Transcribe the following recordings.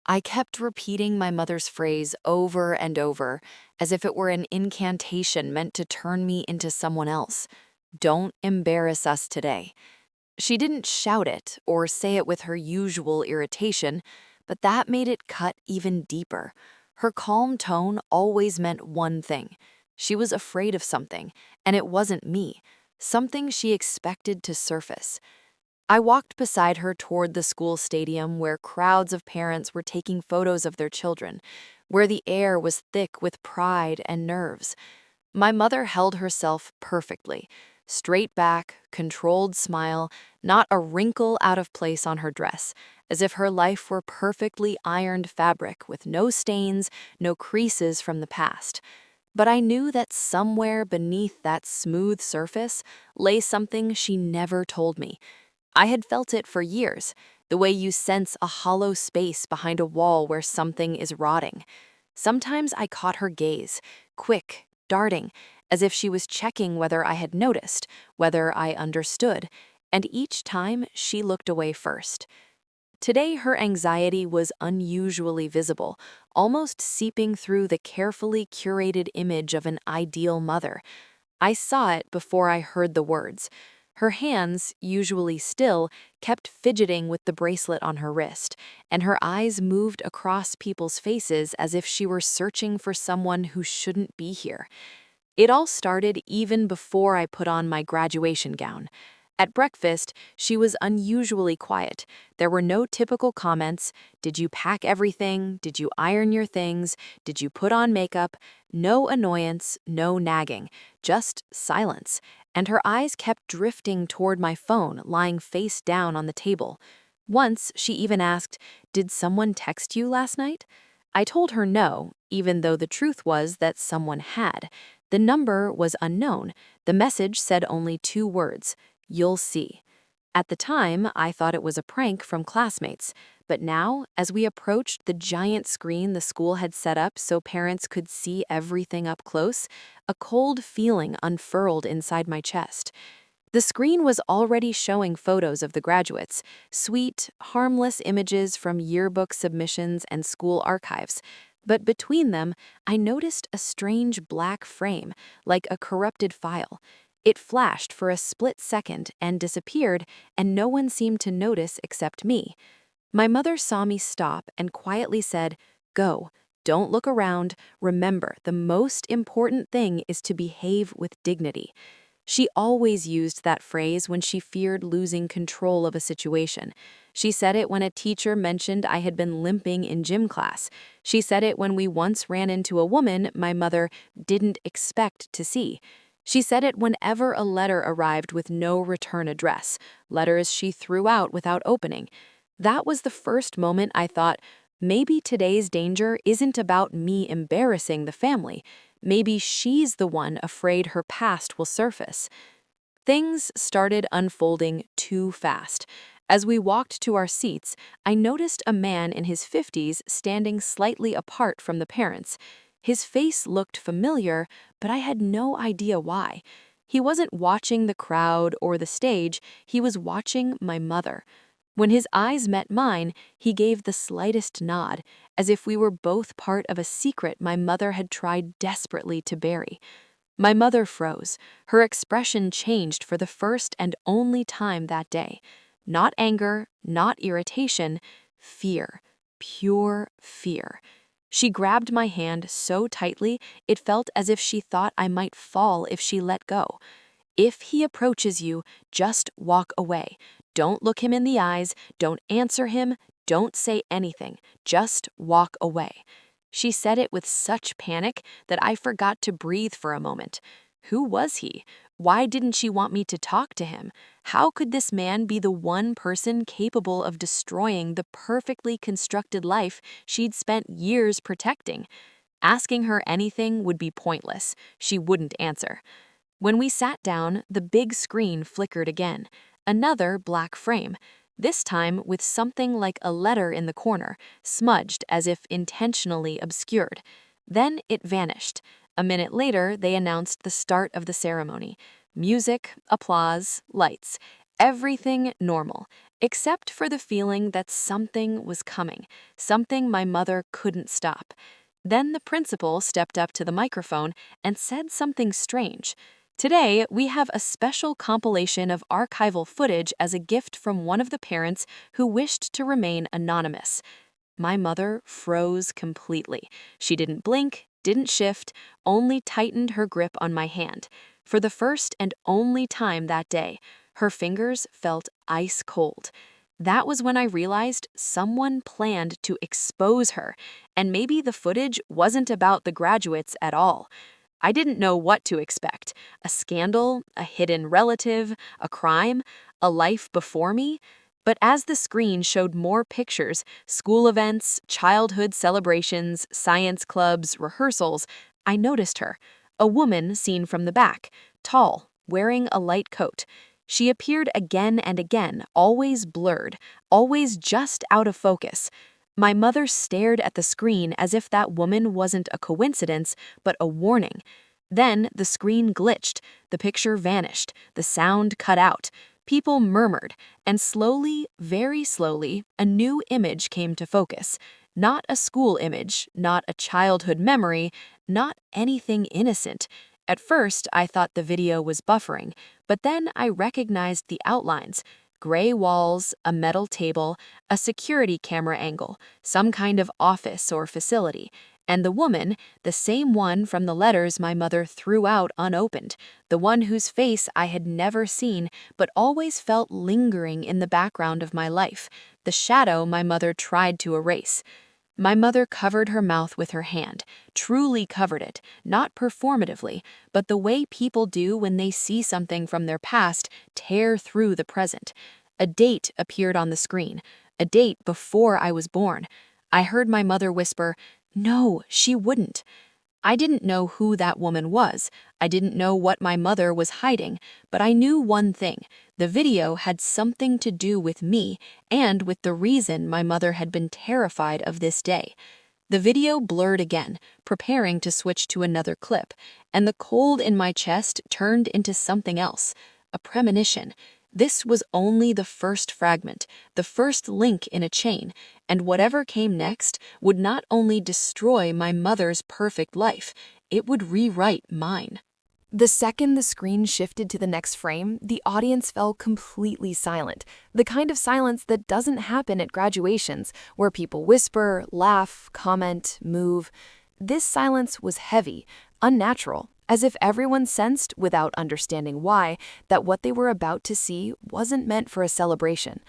I kept repeating my mother's phrase over and over, as if it were an incantation meant to turn me into someone else. Don't embarrass us today. She didn't shout it or say it with her usual irritation, but that made it cut even deeper. Her calm tone always meant one thing. She was afraid of something, and it wasn't me, something she expected to surface. I walked beside her toward the school stadium where crowds of parents were taking photos of their children, where the air was thick with pride and nerves. My mother held herself perfectly, straight back, controlled smile, not a wrinkle out of place on her dress, as if her life were perfectly ironed fabric with no stains, no creases from the past. But I knew that somewhere beneath that smooth surface lay something she never told me. I had felt it for years, the way you sense a hollow space behind a wall where something is rotting. Sometimes I caught her gaze, quick, darting, as if she was checking whether I had noticed, whether I understood, and each time she looked away first. Today her anxiety was unusually visible, almost seeping through the carefully curated image of an ideal mother. I saw it before I heard the words. Her hands, usually still, kept fidgeting with the bracelet on her wrist, and her eyes moved across people's faces as if she were searching for someone who shouldn't be here. It all started even before I put on my graduation gown. At breakfast, she was unusually quiet. There were no typical comments. Did you pack everything? Did you iron your things? Did you put on makeup? No annoyance, no nagging, just silence. And her eyes kept drifting toward my phone, lying face down on the table. Once, she even asked, "Did someone text you last night?" I told her no, even though the truth was that someone had. The number was unknown. The message said only two words: "You'll see." At the time, I thought it was a prank from classmates, but now, as we approached the giant screen the school had set up so parents could see everything up close, a cold feeling unfurled inside my chest. The screen was already showing photos of the graduates, sweet, harmless images from yearbook submissions and school archives. But between them, I noticed a strange black frame, like a corrupted file. It flashed for a split second and disappeared, and no one seemed to notice except me. My mother saw me stop and quietly said, "Go. Don't look around. Remember, the most important thing is to behave with dignity." She always used that phrase when she feared losing control of a situation. She said it when a teacher mentioned I had been limping in gym class. She said it when we once ran into a woman my mother didn't expect to see. She said it whenever a letter arrived with no return address, letters she threw out without opening. That was the first moment I thought, maybe today's danger isn't about me embarrassing the family. Maybe she's the one afraid her past will surface. Things started unfolding too fast. As we walked to our seats, I noticed a man in his 50s standing slightly apart from the parents. His face looked familiar, but I had no idea why. He wasn't watching the crowd or the stage, he was watching my mother. When his eyes met mine, he gave the slightest nod, as if we were both part of a secret my mother had tried desperately to bury. My mother froze. Her expression changed for the first and only time that day. Not anger, not irritation, fear. Pure fear. She grabbed my hand so tightly it felt as if she thought I might fall if she let go. "If he approaches you, just walk away. Don't look him in the eyes, don't answer him, don't say anything. Just walk away." She said it with such panic that I forgot to breathe for a moment. Who was he? Why didn't she want me to talk to him? How could this man be the one person capable of destroying the perfectly constructed life she'd spent years protecting? Asking her anything would be pointless. She wouldn't answer. When we sat down, the big screen flickered again. Another black frame, this time with something like a letter in the corner, smudged as if intentionally obscured. Then it vanished. A minute later, they announced the start of the ceremony. Music, applause, lights. Everything normal, except for the feeling that something was coming, something my mother couldn't stop. Then the principal stepped up to the microphone and said something strange. Today, we have a special compilation of archival footage as a gift from one of the parents who wished to remain anonymous. My mother froze completely. She didn't blink, didn't shift, only tightened her grip on my hand. For the first and only time that day, her fingers felt ice cold. That was when I realized someone planned to expose her, and maybe the footage wasn't about the graduates at all. I didn't know what to expect. A scandal, a hidden relative, a crime, a life before me. But as the screen showed more pictures, school events, childhood celebrations, science clubs, rehearsals, I noticed her. A woman seen from the back, tall, wearing a light coat. She appeared again and again, always blurred, always just out of focus. My mother stared at the screen as if that woman wasn't a coincidence, but a warning. Then the screen glitched, the picture vanished, the sound cut out. People murmured, and slowly, very slowly, a new image came to focus. Not a school image, not a childhood memory, not anything innocent. At first, I thought the video was buffering, but then I recognized the outlines. Gray walls, a metal table, a security camera angle, some kind of office or facility. And the woman, the same one from the letters my mother threw out unopened, the one whose face I had never seen but always felt lingering in the background of my life, the shadow my mother tried to erase. My mother covered her mouth with her hand, truly covered it, not performatively, but the way people do when they see something from their past tear through the present. A date appeared on the screen, a date before I was born. I heard my mother whisper, "No, she wouldn't." I didn't know who that woman was. I didn't know what my mother was hiding, but I knew one thing. The video had something to do with me and with the reason my mother had been terrified of this day. The video blurred again, preparing to switch to another clip, and the cold in my chest turned into something else, a premonition. This was only the first fragment, the first link in a chain, and whatever came next would not only destroy my mother's perfect life, it would rewrite mine. The second the screen shifted to the next frame, the audience fell completely silent, the kind of silence that doesn't happen at graduations, where people whisper, laugh, comment, move. This silence was heavy, unnatural, as if everyone sensed, without understanding why, that what they were about to see wasn't meant for a celebration.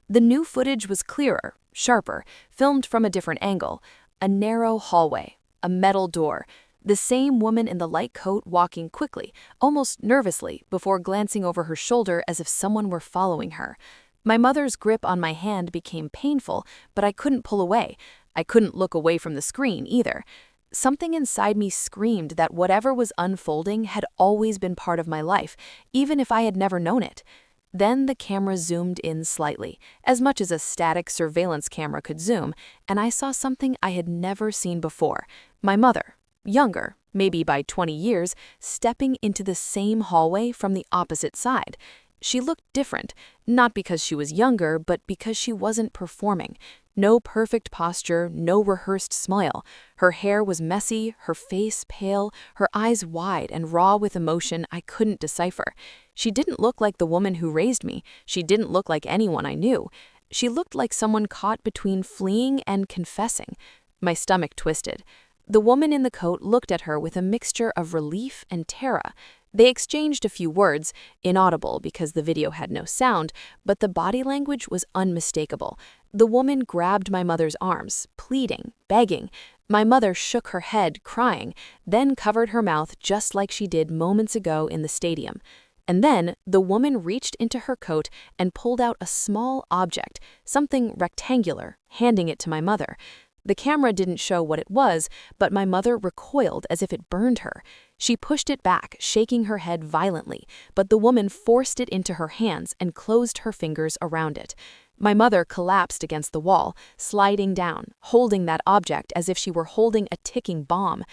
The new footage was clearer, sharper, filmed from a different angle. A narrow hallway, a metal door, the same woman in the light coat walking quickly, almost nervously, before glancing over her shoulder as if someone were following her. My mother's grip on my hand became painful, but I couldn't pull away. I couldn't look away from the screen either. Something inside me screamed that whatever was unfolding had always been part of my life, even if I had never known it. Then the camera zoomed in slightly, as much as a static surveillance camera could zoom, and I saw something I had never seen before. My mother, younger, maybe by 20 years, stepping into the same hallway from the opposite side. She looked different, not because she was younger, but because she wasn't performing. No perfect posture, no rehearsed smile. Her hair was messy, her face pale, her eyes wide and raw with emotion I couldn't decipher. She didn't look like the woman who raised me. She didn't look like anyone I knew. She looked like someone caught between fleeing and confessing. My stomach twisted. The woman in the coat looked at her with a mixture of relief and terror. They exchanged a few words, inaudible because the video had no sound, but the body language was unmistakable. The woman grabbed my mother's arms, pleading, begging. My mother shook her head, crying, then covered her mouth just like she did moments ago in the stadium. And then the woman reached into her coat and pulled out a small object, something rectangular, handing it to my mother. The camera didn't show what it was, but my mother recoiled as if it burned her. She pushed it back, shaking her head violently, but the woman forced it into her hands and closed her fingers around it. My mother collapsed against the wall, sliding down, holding that object as if she were holding a ticking bomb.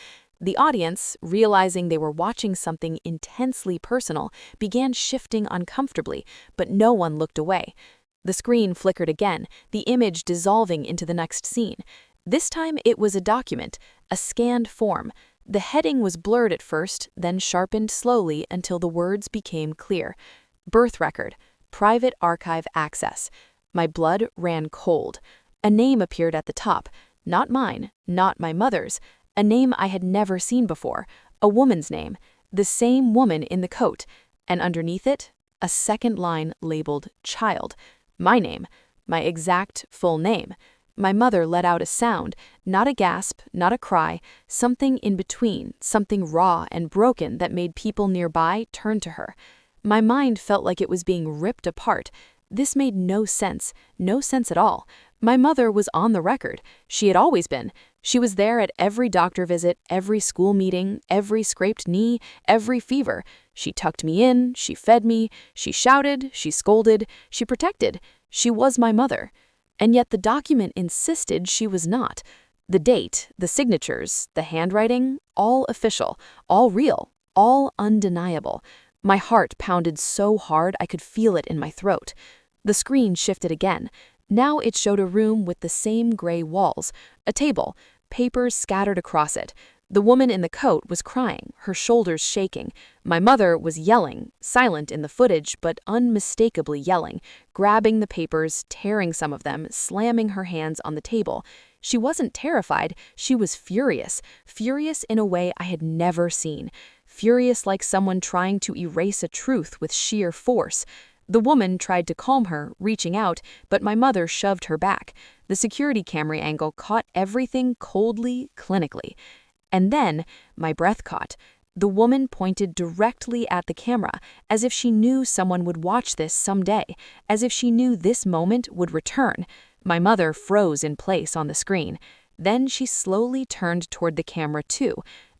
The audience, realizing they were watching something intensely personal, began shifting uncomfortably, but no one looked away. The screen flickered again, the image dissolving into the next scene. This time it was a document, a scanned form. The heading was blurred at first, then sharpened slowly until the words became clear. Birth record, private archive access. My blood ran cold. A name appeared at the top. Not mine, not my mother's. A name I had never seen before. A woman's name. The same woman in the coat. And underneath it, a second line labeled child. My name. My exact full name. My mother let out a sound, not a gasp, not a cry, something in between, something raw and broken that made people nearby turn to her. My mind felt like it was being ripped apart. This made no sense at all. My mother was on the record. She had always been. She was there at every doctor visit, every school meeting, every scraped knee, every fever. She tucked me in, she fed me, she shouted, she scolded, she protected. She was my mother. And yet the document insisted she was not. The date, the signatures, the handwriting, all official, all real, all undeniable. My heart pounded so hard I could feel it in my throat. The screen shifted again. Now it showed a room with the same gray walls, a table, papers scattered across it. The woman in the coat was crying, her shoulders shaking. My mother was yelling, silent in the footage, but unmistakably yelling, grabbing the papers, tearing some of them, slamming her hands on the table. She wasn't terrified, she was furious, furious in a way I had never seen, furious like someone trying to erase a truth with sheer force. The woman tried to calm her, reaching out, but my mother shoved her back. The security camera angle caught everything coldly, clinically. And then, my breath caught. The woman pointed directly at the camera, as if she knew someone would watch this someday, as if she knew this moment would return. My mother froze in place on the screen. Then she slowly turned toward the camera too.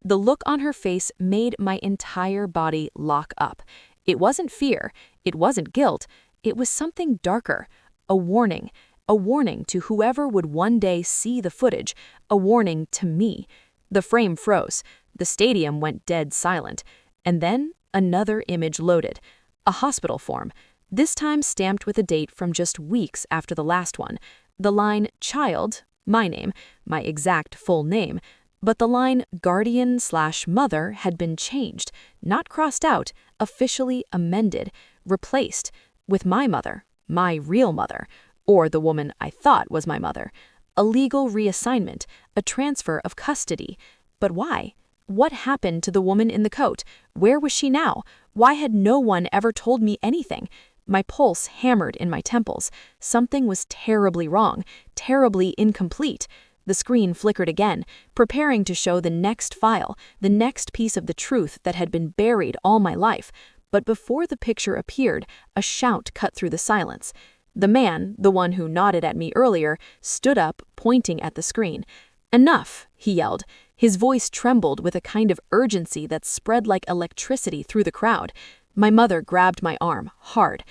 The look on her face made my entire body lock up. It wasn't fear, it wasn't guilt, it was something darker. A warning to whoever would one day see the footage, a warning to me. The frame froze. The stadium went dead silent. And then another image loaded. A hospital form, this time stamped with a date from just weeks after the last one. The line child, my name, my exact full name, but the line guardian/mother had been changed, not crossed out, officially amended, replaced with my mother, my real mother, or the woman I thought was my mother. A legal reassignment, a transfer of custody. But why? What happened to the woman in the coat? Where was she now? Why had no one ever told me anything? My pulse hammered in my temples. Something was terribly wrong, terribly incomplete. The screen flickered again, preparing to show the next file, the next piece of the truth that had been buried all my life. But before the picture appeared, a shout cut through the silence. The man, the one who nodded at me earlier, stood up, pointing at the screen. "Enough," he yelled. His voice trembled with a kind of urgency that spread like electricity through the crowd. My mother grabbed my arm, hard.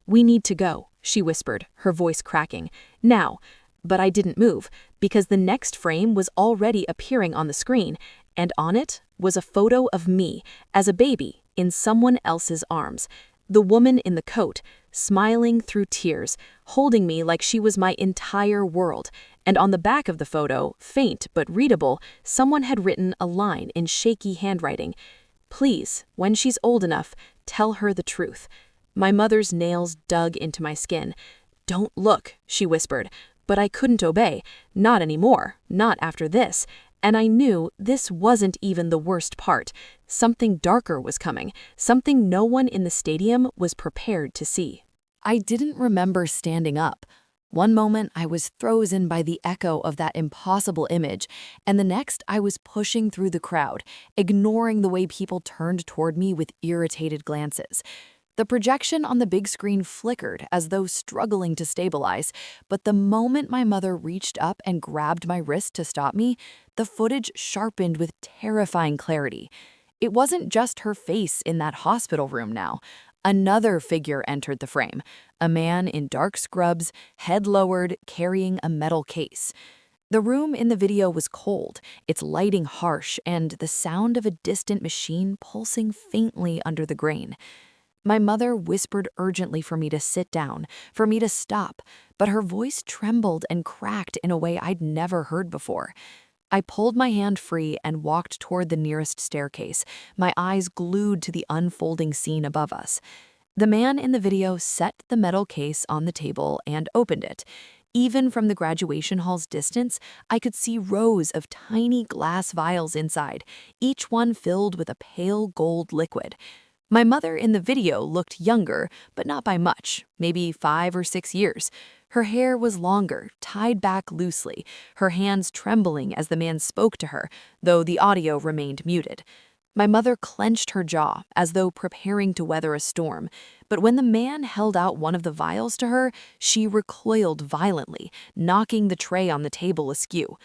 "We need to go," she whispered, her voice cracking. "Now." But I didn't move, because the next frame was already appearing on the screen, and on it was a photo of me, as a baby, in someone else's arms. The woman in the coat, smiling through tears, holding me like she was my entire world. And on the back of the photo, faint but readable, someone had written a line in shaky handwriting. "Please, when she's old enough, tell her the truth." My mother's nails dug into my skin. "Don't look," she whispered. But I couldn't obey, not anymore, not after this. And I knew this wasn't even the worst part. Something darker was coming, something no one in the stadium was prepared to see. I didn't remember standing up. One moment I was frozen by the echo of that impossible image, and the next I was pushing through the crowd, ignoring the way people turned toward me with irritated glances. The projection on the big screen flickered as though struggling to stabilize, but the moment my mother reached up and grabbed my wrist to stop me, the footage sharpened with terrifying clarity. It wasn't just her face in that hospital room now. Another figure entered the frame, a man in dark scrubs, head lowered, carrying a metal case. The room in the video was cold, its lighting harsh, and the sound of a distant machine pulsing faintly under the grain. My mother whispered urgently for me to sit down, for me to stop, but her voice trembled and cracked in a way I'd never heard before. I pulled my hand free and walked toward the nearest staircase, my eyes glued to the unfolding scene above us. The man in the video set the metal case on the table and opened it. Even from the graduation hall's distance, I could see rows of tiny glass vials inside, each one filled with a pale gold liquid. My mother in the video looked younger, but not by much, maybe 5 or 6 years. Her hair was longer, tied back loosely, her hands trembling as the man spoke to her, though the audio remained muted. My mother clenched her jaw, as though preparing to weather a storm, but when the man held out one of the vials to her, she recoiled violently, knocking the tray on the table askew.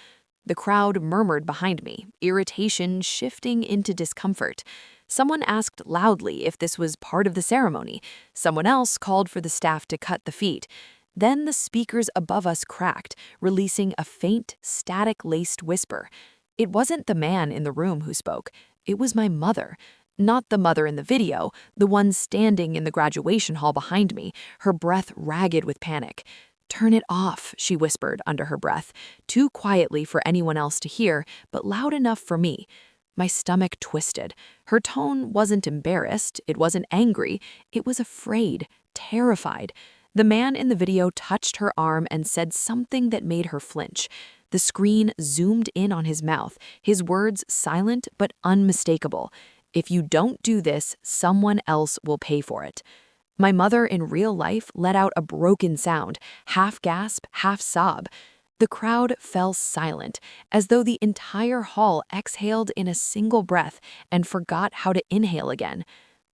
The crowd murmured behind me, irritation shifting into discomfort. Someone asked loudly if this was part of the ceremony. Someone else called for the staff to cut the feed. Then the speakers above us cracked, releasing a faint, static-laced whisper. It wasn't the man in the room who spoke. It was my mother. Not the mother in the video, the one standing in the graduation hall behind me, her breath ragged with panic. "Turn it off," she whispered under her breath, too quietly for anyone else to hear, but loud enough for me. My stomach twisted. Her tone wasn't embarrassed, it wasn't angry, it was afraid, terrified. The man in the video touched her arm and said something that made her flinch. The screen zoomed in on his mouth, his words silent but unmistakable. "If you don't do this, someone else will pay for it." My mother in real life let out a broken sound, half gasp, half sob. The crowd fell silent, as though the entire hall exhaled in a single breath and forgot how to inhale again.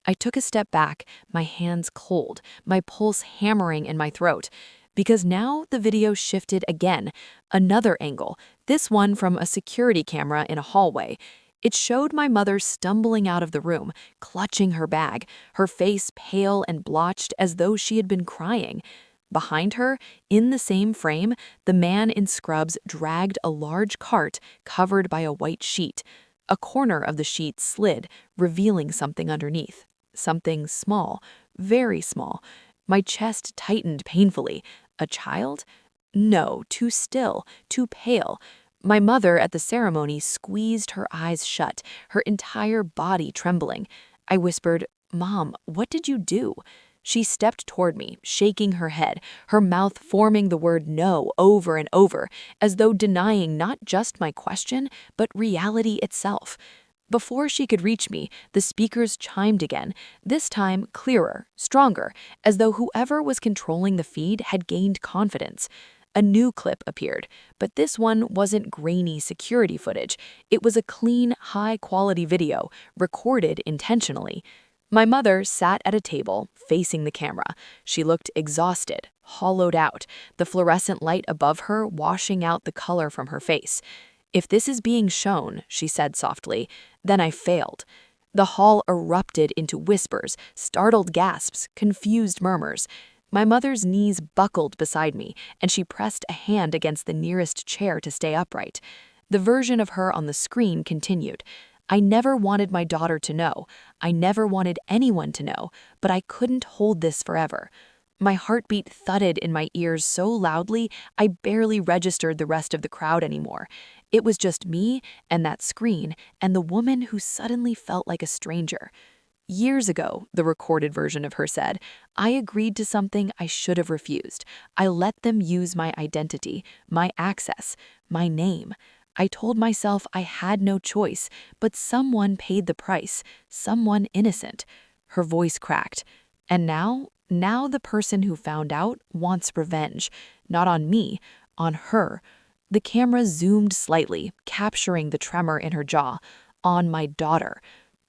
I took a step back, my hands cold, my pulse hammering in my throat. Because now the video shifted again, another angle, this one from a security camera in a hallway. It showed my mother stumbling out of the room, clutching her bag, her face pale and blotched as though she had been crying. Behind her, in the same frame, the man in scrubs dragged a large cart covered by a white sheet. A corner of the sheet slid, revealing something underneath. Something small, very small. My chest tightened painfully. A child? No, too still, too pale. My mother at the ceremony squeezed her eyes shut, her entire body trembling. I whispered, "Mom, what did you do?" She stepped toward me, shaking her head, her mouth forming the word no over and over, as though denying not just my question, but reality itself. Before she could reach me, the speakers chimed again, this time clearer, stronger, as though whoever was controlling the feed had gained confidence. A new clip appeared, but this one wasn't grainy security footage. It was a clean, high-quality video, recorded intentionally. My mother sat at a table, facing the camera. She looked exhausted, hollowed out, the fluorescent light above her washing out the color from her face. "If this is being shown," she said softly, "then I failed." The hall erupted into whispers, startled gasps, confused murmurs. My mother's knees buckled beside me, and she pressed a hand against the nearest chair to stay upright. The version of her on the screen continued. "I never wanted my daughter to know. I never wanted anyone to know, but I couldn't hold this forever." My heartbeat thudded in my ears so loudly I barely registered the rest of the crowd anymore. It was just me and that screen and the woman who suddenly felt like a stranger. "Years ago," the recorded version of her said, "I agreed to something I should have refused. I let them use my identity, my access, my name. I told myself I had no choice, but someone paid the price, someone innocent." Her voice cracked. "And now the person who found out wants revenge, not on me, on her." The camera zoomed slightly, capturing the tremor in her jaw. "On my daughter."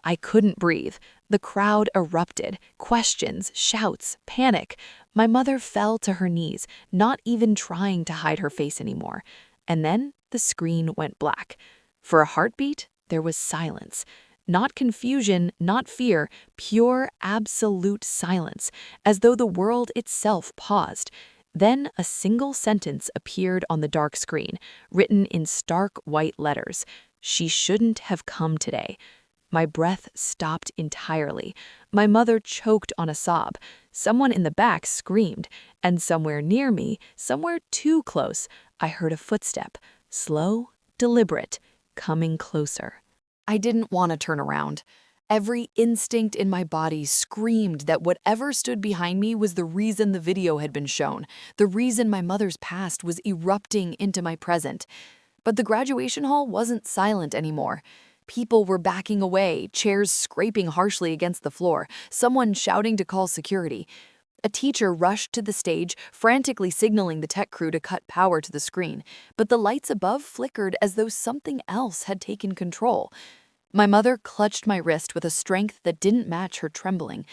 I couldn't breathe. The crowd erupted. Questions, shouts, panic. My mother fell to her knees, not even trying to hide her face anymore. And then the screen went black. For a heartbeat, there was silence. Not confusion, not fear, pure, absolute silence, as though the world itself paused. Then a single sentence appeared on the dark screen, written in stark white letters. "She shouldn't have come today." My breath stopped entirely. My mother choked on a sob. Someone in the back screamed, and somewhere near me, somewhere too close, I heard a footstep, slow, deliberate, coming closer. I didn't want to turn around. Every instinct in my body screamed that whatever stood behind me was the reason the video had been shown, the reason my mother's past was erupting into my present. But the graduation hall wasn't silent anymore. People were backing away, chairs scraping harshly against the floor, someone shouting to call security. A teacher rushed to the stage, frantically signaling the tech crew to cut power to the screen, but the lights above flickered as though something else had taken control. My mother clutched my wrist with a strength that didn't match her trembling.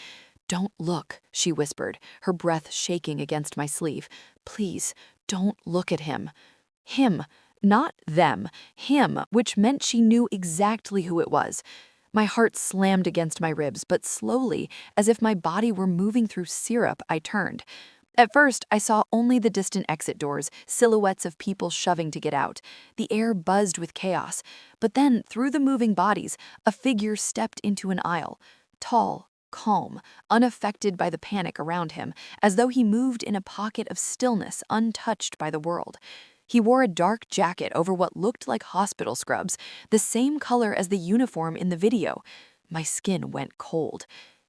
"Don't look," she whispered, her breath shaking against my sleeve. "Please, don't look at him." Him, not them, him, which meant she knew exactly who it was. My heart slammed against my ribs, but slowly, as if my body were moving through syrup, I turned. At first, I saw only the distant exit doors, silhouettes of people shoving to get out. The air buzzed with chaos. But then, through the moving bodies, a figure stepped into an aisle. Tall, calm, unaffected by the panic around him, as though he moved in a pocket of stillness untouched by the world. He wore a dark jacket over what looked like hospital scrubs, the same color as the uniform in the video. My skin went cold.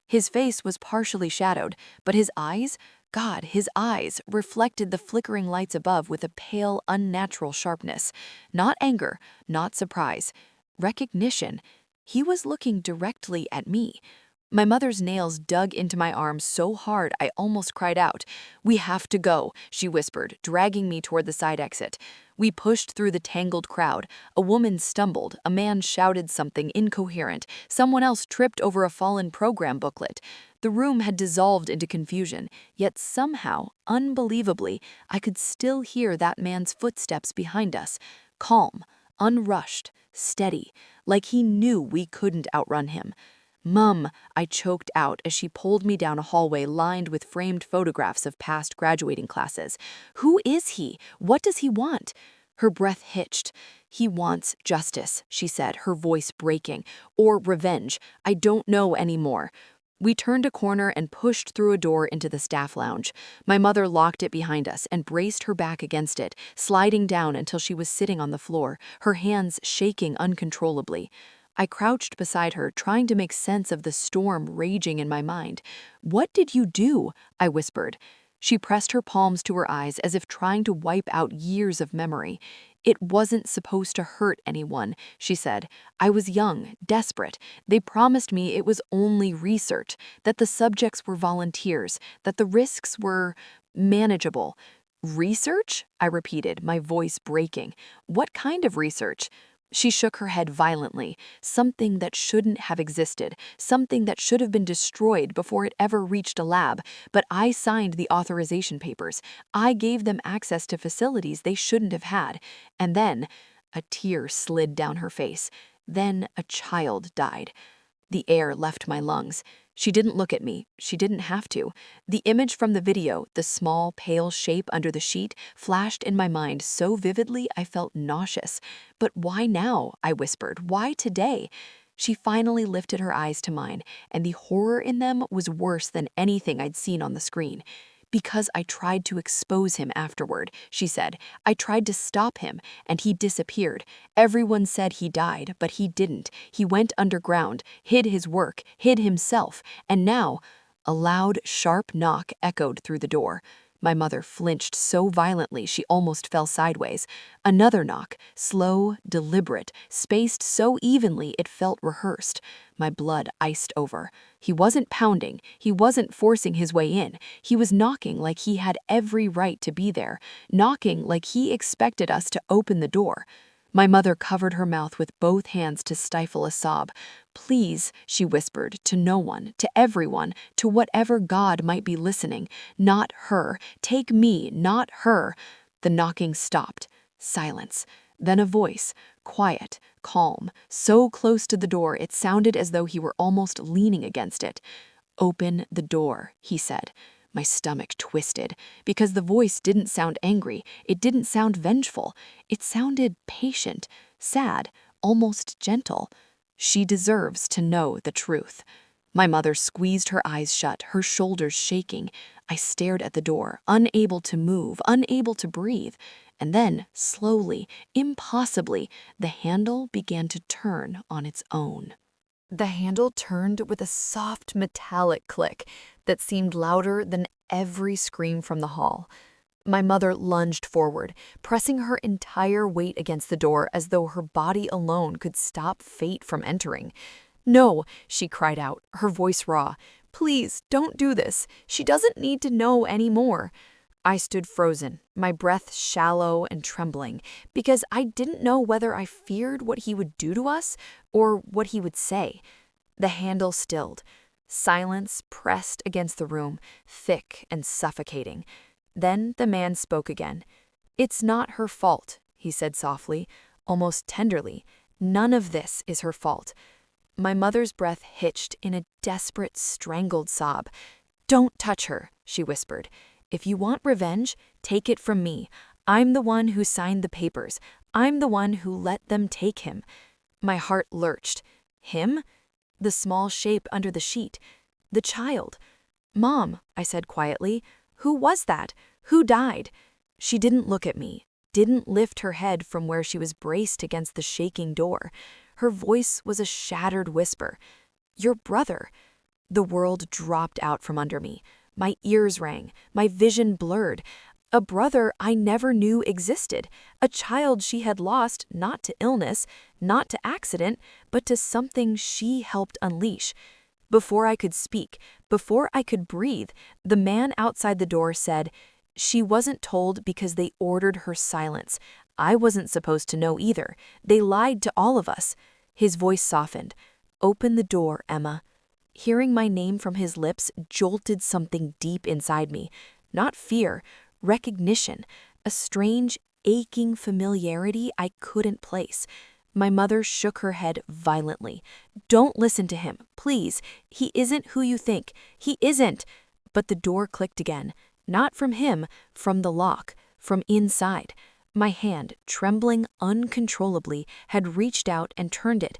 His face was partially shadowed, but his eyes, God, his eyes reflected the flickering lights above with a pale, unnatural sharpness. Not anger, not surprise. Recognition. He was looking directly at me. My mother's nails dug into my arm so hard I almost cried out. "We have to go," she whispered, dragging me toward the side exit. We pushed through the tangled crowd. A woman stumbled, a man shouted something incoherent, someone else tripped over a fallen program booklet. The room had dissolved into confusion, yet somehow, unbelievably, I could still hear that man's footsteps behind us. Calm, unrushed, steady, like he knew we couldn't outrun him. "Mum," I choked out as she pulled me down a hallway lined with framed photographs of past graduating classes. "Who is he? What does he want?" Her breath hitched. "He wants justice," she said, her voice breaking. "Or revenge. I don't know anymore." We turned a corner and pushed through a door into the staff lounge. My mother locked it behind us and braced her back against it, sliding down until she was sitting on the floor, her hands shaking uncontrollably. I crouched beside her, trying to make sense of the storm raging in my mind. "What did you do?" I whispered. She pressed her palms to her eyes as if trying to wipe out years of memory. "It wasn't supposed to hurt anyone," she said. "I was young, desperate. They promised me it was only research, that the subjects were volunteers, that the risks were manageable." "Research?" I repeated, my voice breaking. "What kind of research?" She shook her head violently. "Something that shouldn't have existed, something that should have been destroyed before it ever reached a lab. But I signed the authorization papers. I gave them access to facilities they shouldn't have had. And then," a tear slid down her face, "then a child died." The air left my lungs. She didn't look at me. She didn't have to. The image from the video, the small, pale shape under the sheet, flashed in my mind so vividly I felt nauseous. "But why now?" I whispered. "Why today?" She finally lifted her eyes to mine, and the horror in them was worse than anything I'd seen on the screen. "Because I tried to expose him afterward," she said. "I tried to stop him, and he disappeared. Everyone said he died, but he didn't. He went underground, hid his work, hid himself, and now—" A loud, sharp knock echoed through the door. My mother flinched so violently she almost fell sideways. Another knock, slow, deliberate, spaced so evenly it felt rehearsed. My blood iced over. He wasn't pounding, he wasn't forcing his way in. He was knocking like he had every right to be there, knocking like he expected us to open the door. My mother covered her mouth with both hands to stifle a sob. "Please," she whispered, to no one, to everyone, to whatever God might be listening. "Not her. Take me, not her." The knocking stopped. Silence. Then a voice, quiet, calm, so close to the door it sounded as though he were almost leaning against it. "Open the door," he said. My stomach twisted, because the voice didn't sound angry, it didn't sound vengeful. It sounded patient, sad, almost gentle. She deserves to know the truth. My mother squeezed her eyes shut, her shoulders shaking. I stared at the door, unable to move, unable to breathe. And then, slowly, impossibly, the handle began to turn on its own. The handle turned with a soft metallic click that seemed louder than every scream from the hall. My mother lunged forward, pressing her entire weight against the door as though her body alone could stop fate from entering. "No," she cried out, her voice raw. "Please, don't do this. She doesn't need to know any more." I stood frozen, my breath shallow and trembling, because I didn't know whether I feared what he would do to us or what he would say. The handle stilled. Silence pressed against the room, thick and suffocating. Then the man spoke again. "It's not her fault," he said softly, almost tenderly. "None of this is her fault." My mother's breath hitched in a desperate, strangled sob. "Don't touch her," she whispered. "If you want revenge, take it from me. I'm the one who signed the papers. I'm the one who let them take him." My heart lurched. Him? The small shape under the sheet. The child. "Mom," I said quietly, "who was that? Who died?" She didn't look at me, didn't lift her head from where she was braced against the shaking door. Her voice was a shattered whisper. "Your brother." The world dropped out from under me. My ears rang, my vision blurred. A brother I never knew existed, a child she had lost not to illness, not to accident, but to something she helped unleash. Before I could speak, before I could breathe, the man outside the door said, "She wasn't told because they ordered her silence. I wasn't supposed to know either. They lied to all of us." His voice softened. "Open the door, Emma." Hearing my name from his lips jolted something deep inside me. Not fear, recognition, a strange, aching familiarity I couldn't place. My mother shook her head violently. "Don't listen to him, please. He isn't who you think. He isn't." But the door clicked again. Not from him, from the lock, from inside. My hand, trembling uncontrollably, had reached out and turned it.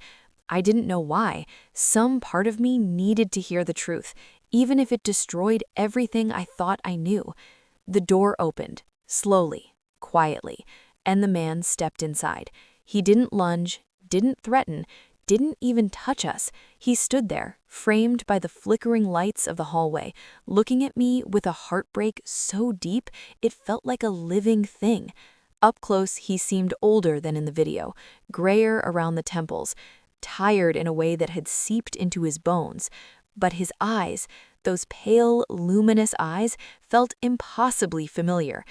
I didn't know why. Some part of me needed to hear the truth, even if it destroyed everything I thought I knew. The door opened, slowly, quietly, and the man stepped inside. He didn't lunge, didn't threaten, didn't even touch us. He stood there, framed by the flickering lights of the hallway, looking at me with a heartbreak so deep it felt like a living thing. Up close, he seemed older than in the video, grayer around the temples, tired in a way that had seeped into his bones. But his eyes, those pale, luminous eyes, felt impossibly familiar.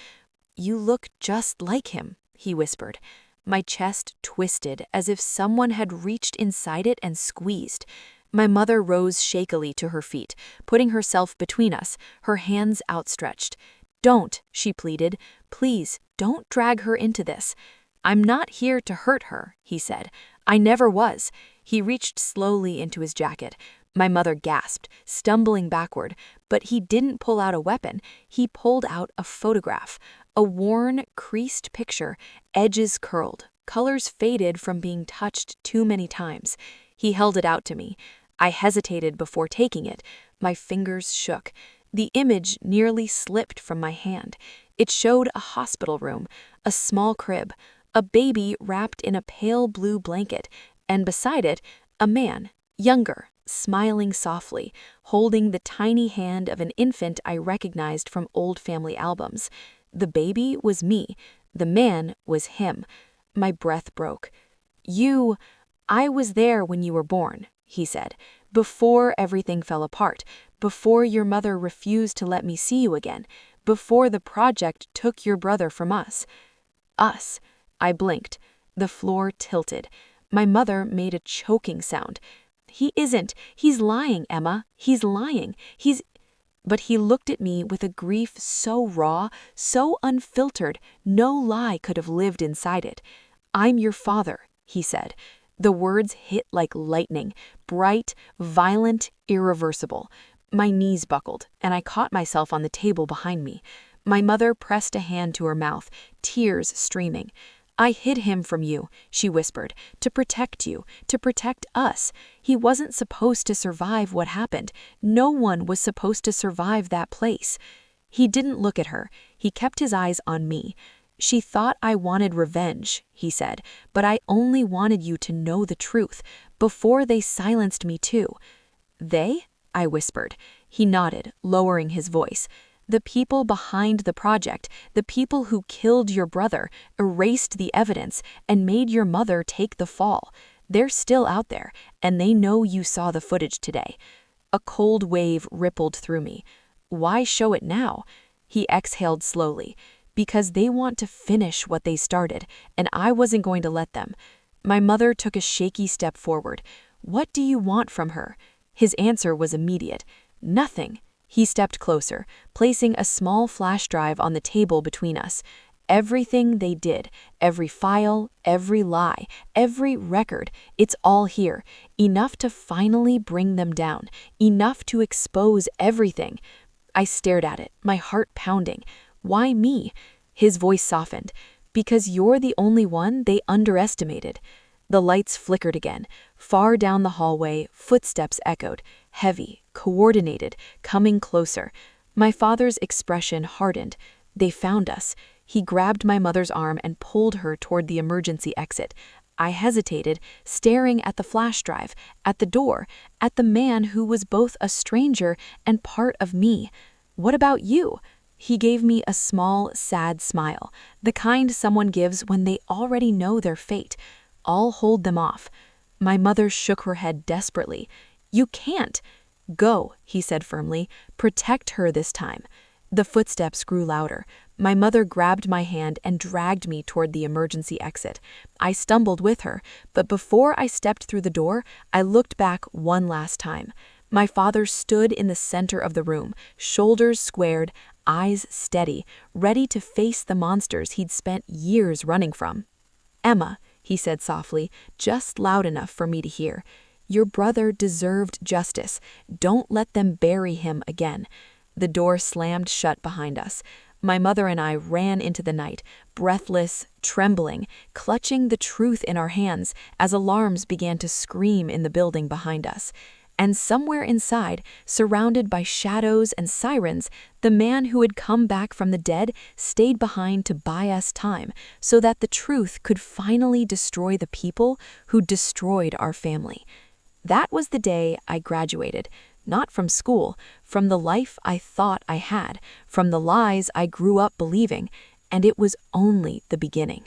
"You look just like him," he whispered. My chest twisted as if someone had reached inside it and squeezed. My mother rose shakily to her feet, putting herself between us, her hands outstretched. "Don't," she pleaded. "Please, don't drag her into this." "I'm not here to hurt her," he said. "I never was." He reached slowly into his jacket. My mother gasped, stumbling backward, but he didn't pull out a weapon. He pulled out a photograph, a worn, creased picture, edges curled, colors faded from being touched too many times. He held it out to me. I hesitated before taking it. My fingers shook. The image nearly slipped from my hand. It showed a hospital room, a small crib, a baby wrapped in a pale blue blanket, and beside it, a man, younger, smiling softly, holding the tiny hand of an infant I recognized from old family albums. The baby was me. The man was him. My breath broke. I was there when you were born," he said, "before everything fell apart, before your mother refused to let me see you again, before the project took your brother from us." Us. I blinked. The floor tilted. My mother made a choking sound. "He isn't. He's lying, Emma. He's lying. But he looked at me with a grief so raw, so unfiltered, no lie could have lived inside it. "I'm your father," he said. The words hit like lightning, bright, violent, irreversible. My knees buckled, and I caught myself on the table behind me. My mother pressed a hand to her mouth, tears streaming. "I hid him from you," she whispered, "to protect you, to protect us. He wasn't supposed to survive what happened. No one was supposed to survive that place." He didn't look at her. He kept his eyes on me. "She thought I wanted revenge," he said, "but I only wanted you to know the truth, before they silenced me too." "They?" I whispered. He nodded, lowering his voice. "The people behind the project, the people who killed your brother, erased the evidence, and made your mother take the fall. They're still out there, and they know you saw the footage today." A cold wave rippled through me. "Why show it now?" He exhaled slowly. "Because they want to finish what they started, and I wasn't going to let them." My mother took a shaky step forward. "What do you want from her?" His answer was immediate. "Nothing." He stepped closer, placing a small flash drive on the table between us. "Everything they did, every file, every lie, every record, it's all here. Enough to finally bring them down. Enough to expose everything." I stared at it, my heart pounding. "Why me?" His voice softened. "Because you're the only one they underestimated." The lights flickered again. Far down the hallway, footsteps echoed, heavy, coordinated, coming closer. My father's expression hardened. "They found us." He grabbed my mother's arm and pulled her toward the emergency exit. I hesitated, staring at the flash drive, at the door, at the man who was both a stranger and part of me. "What about you?" He gave me a small, sad smile, the kind someone gives when they already know their fate. "I'll hold them off." My mother shook her head desperately. "You can't." "Go," he said firmly. "Protect her this time." The footsteps grew louder. My mother grabbed my hand and dragged me toward the emergency exit. I stumbled with her, but before I stepped through the door, I looked back one last time. My father stood in the center of the room, shoulders squared, eyes steady, ready to face the monsters he'd spent years running from. "Emma," he said softly, just loud enough for me to hear, "your brother deserved justice. Don't let them bury him again." The door slammed shut behind us. My mother and I ran into the night, breathless, trembling, clutching the truth in our hands as alarms began to scream in the building behind us. And somewhere inside, surrounded by shadows and sirens, the man who had come back from the dead stayed behind to buy us time, so that the truth could finally destroy the people who destroyed our family. That was the day I graduated, not from school, from the life I thought I had, from the lies I grew up believing, and it was only the beginning.